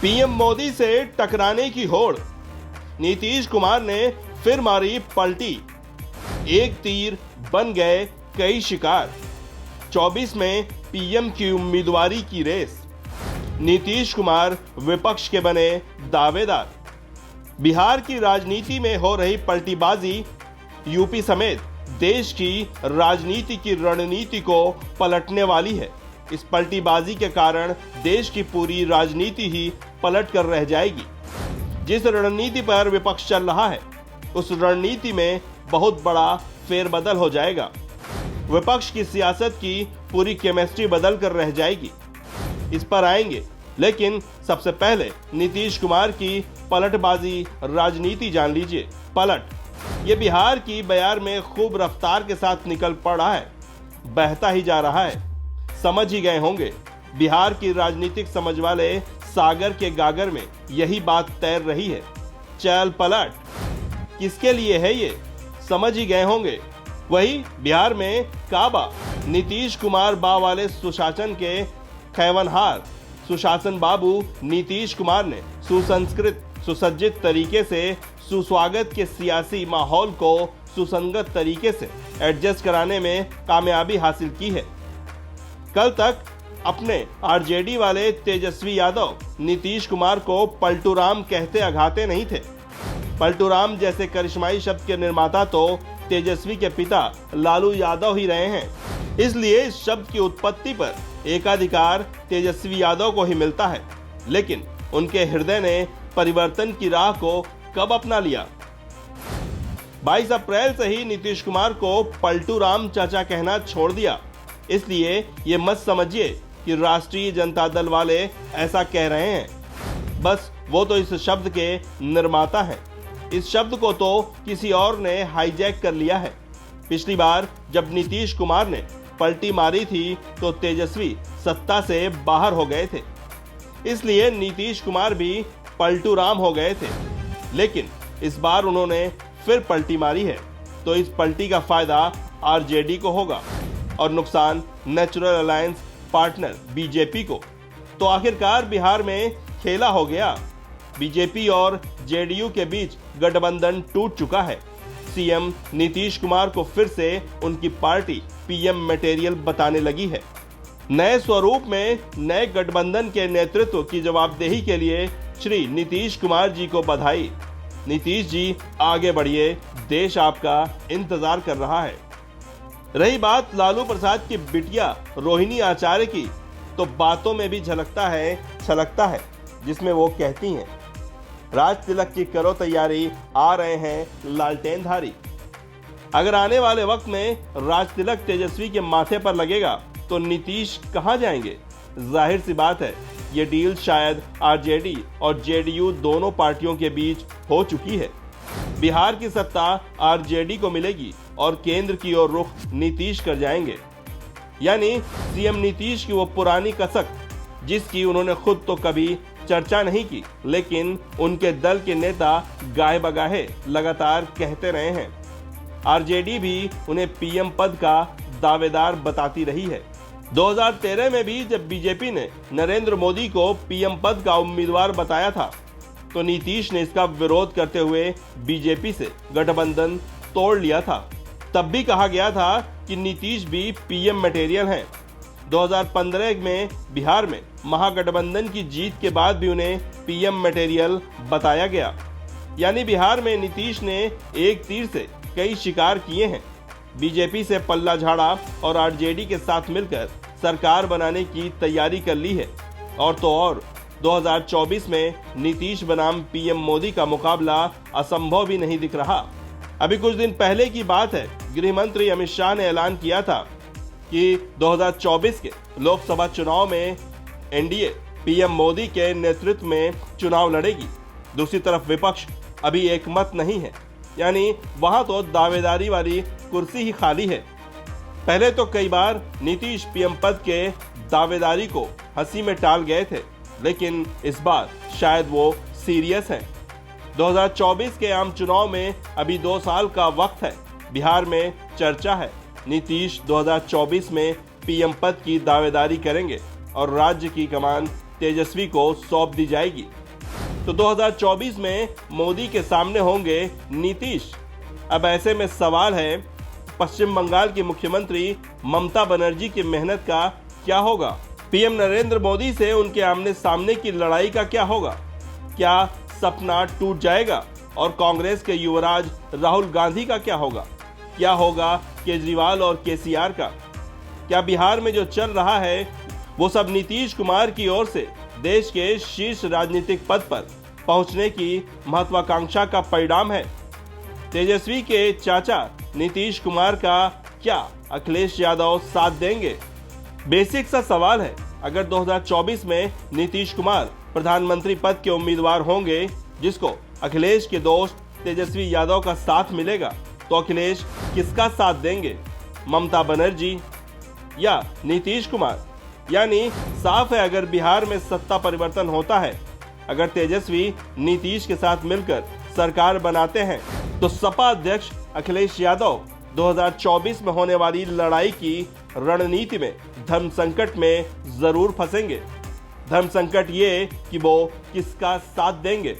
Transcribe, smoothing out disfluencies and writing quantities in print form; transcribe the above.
PM Modi से टकराने की होड़, नीतीश कुमार ने फिर मारी पलटी। एक तीर बन गए कई शिकार। 24 में पीएम की उम्मीदवारी की रेस। नीतीश कुमार विपक्ष के बने दावेदार। बिहार की राजनीति में हो रही पलटीबाजी यूपी समेत देश की राजनीति की रणनीति को पलटने वाली है। इस पलटीबाजी के कारण देश की पूरी राजनीति ही पलट कर रह जाएगी। जिस रणनीति पर विपक्ष चल रहा है उस रणनीति में बहुत बड़ा फेरबदल हो जाएगा। विपक्ष की सियासत की पूरी केमिस्ट्री बदल कर रह जाएगी। इस पर आएंगे, लेकिन सबसे पहले नीतीश कुमार की पलटबाजी राजनीति जान लीजिए। पलट ये बिहार की बयार में खूब रफ्तार के साथ निकल पड़ा है, बहता ही जा रहा है। समझ ही गए होंगे, बिहार की राजनीतिक समझ वाले सागर के गागर में यही बात तैर रही है। चल पलट किसके लिए है ये समझ ही गए होंगे। वही बिहार में काबा नीतीश कुमार बा वाले सुशासन के खैवनहार सुशासन बाबू नीतीश कुमार ने सुसंस्कृत सुसज्जित तरीके से सुस्वागत के सियासी माहौल को सुसंगत तरीके से एडजस्ट कराने में कामयाबी हासिल की है। कल तक अपने आरजेडी वाले तेजस्वी यादव नीतीश कुमार को पलटूराम कहते अघाते नहीं थे। पलटूराम जैसे करिश्माई शब्द के निर्माता तो तेजस्वी के पिता लालू यादव ही रहे हैं। इसलिए इस शब्द की उत्पत्ति पर एकाधिकार तेजस्वी यादव को ही मिलता है। लेकिन उनके हृदय ने परिवर्तन की राह को कब अपना लिया? 22 अप्रैल से ही नीतीश कुमार को पलटूराम चाचा कहना छोड़ दिया। इसलिए ये मत समझिए कि राष्ट्रीय जनता दल वाले ऐसा कह रहे हैं, बस वो तो इस शब्द के निर्माता हैं। इस शब्द को तो किसी और ने हाईजैक कर लिया है। पिछली बार जब नीतीश कुमार ने पलटी मारी थी तो तेजस्वी सत्ता से बाहर हो गए थे, इसलिए नीतीश कुमार भी पलटूराम हो गए थे। लेकिन इस बार उन्होंने फिर पलटी मारी है, तो इस पलटी का फायदा आरजेडी को होगा और नुकसान नेचुरल अलायंस पार्टनर बीजेपी को। तो आखिरकार बिहार में खेला हो गया। बीजेपी और जेडीयू के बीच गठबंधन टूट चुका है। सीएम नीतीश कुमार को फिर से उनकी पार्टी पीएम मटेरियल बताने लगी है। नए स्वरूप में नए गठबंधन के नेतृत्व की जवाबदेही के लिए श्री नीतीश कुमार जी को बधाई। नीतीश जी आगे बढ़िए, देश आपका इंतजार कर रहा है। रही बात लालू प्रसाद की बिटिया रोहिणी आचार्य की, तो बातों में भी झलकता है छलकता है, जिसमें वो कहती हैं, राज तिलक की करो तैयारी, आ रहे हैं लालटेनधारी। अगर आने वाले वक्त में राज तिलक तेजस्वी के माथे पर लगेगा तो नीतीश कहां जाएंगे? जाहिर सी बात है, ये डील शायद आरजेडी और जेडीयू दोनों पार्टियों के बीच हो चुकी है। बिहार की सत्ता आरजेडी को मिलेगी और केंद्र की ओर रुख नीतीश कर जाएंगे। यानी सीएम नीतीश की वो पुरानी कसक, जिसकी उन्होंने खुद तो कभी चर्चा नहीं की, लेकिन उनके दल के नेता गाहे बगाहे लगातार कहते रहे हैं। आरजेडी भी उन्हें पीएम पद का दावेदार बताती रही है। 2013 में भी जब बीजेपी ने नरेंद्र मोदी को पीएम पद का उम्मीदवार बताया था, तो नीतीश ने इसका विरोध करते हुए बीजेपी से गठबंधन तोड़ लिया था। तब भी कहा गया था कि नीतीश भी पीएम मटेरियल हैं। 2015 में बिहार में महागठबंधन की जीत के बाद भी उन्हें पीएम मटेरियल बताया गया। यानी बिहार में नीतीश ने एक तीर से कई शिकार किए हैं। बीजेपी से पल्ला झाड़ा और आरजेडी के साथ मिलकर सरकार बनाने की तैयारी कर ली है। और तो और 2024 में नीतीश बनाम पीएम मोदी का मुकाबला असंभव भी नहीं दिख रहा। अभी कुछ दिन पहले की बात है, गृह मंत्री अमित शाह ने ऐलान किया था कि 2024 के लोकसभा चुनाव में एनडीए पीएम मोदी के नेतृत्व में चुनाव लड़ेगी। दूसरी तरफ विपक्ष अभी एक मत नहीं है, यानी वहां तो दावेदारी वाली कुर्सी ही खाली है। पहले तो कई बार नीतीश पीएम पद के दावेदारी को हंसी में टाल गए थे, लेकिन इस बार शायद वो सीरियस हैं। 2024 के आम चुनाव में अभी 2 साल का वक्त है। बिहार में चर्चा है नीतीश 2024 में पीएम पद की दावेदारी करेंगे और राज्य की कमान तेजस्वी को सौंप दी जाएगी। तो 2024 में मोदी के सामने होंगे नीतीश। अब ऐसे में सवाल है, पश्चिम बंगाल की मुख्यमंत्री ममता बनर्जी की मेहनत का क्या होगा? पीएम नरेंद्र मोदी से उनके आमने सामने की लड़ाई का क्या होगा? क्या सपना टूट जाएगा? और कांग्रेस के युवराज राहुल गांधी का क्या होगा? क्या होगा केजरीवाल और केसीआर का? क्या बिहार में जो चल रहा है वो सब नीतीश कुमार की ओर से देश के शीर्ष राजनीतिक पद पर पहुंचने की महत्वाकांक्षा का परिणाम है? तेजस्वी के चाचा नीतीश कुमार का क्या अखिलेश यादव साथ देंगे? बेसिक सा सवाल है। अगर 2024 में नीतीश कुमार प्रधानमंत्री पद के उम्मीदवार होंगे, जिसको अखिलेश के दोस्त तेजस्वी यादव का साथ मिलेगा, तो अखिलेश किसका साथ देंगे? ममता बनर्जी या नीतीश कुमार? यानी साफ है, अगर बिहार में सत्ता परिवर्तन होता है, अगर तेजस्वी नीतीश के साथ मिलकर सरकार बनाते हैं, तो सपा अध्यक्ष अखिलेश यादव 2024 में होने वाली लड़ाई की रणनीति में धर्म संकट में जरूर फंसेंगे। धर्म संकट ये कि वो किसका साथ देंगे।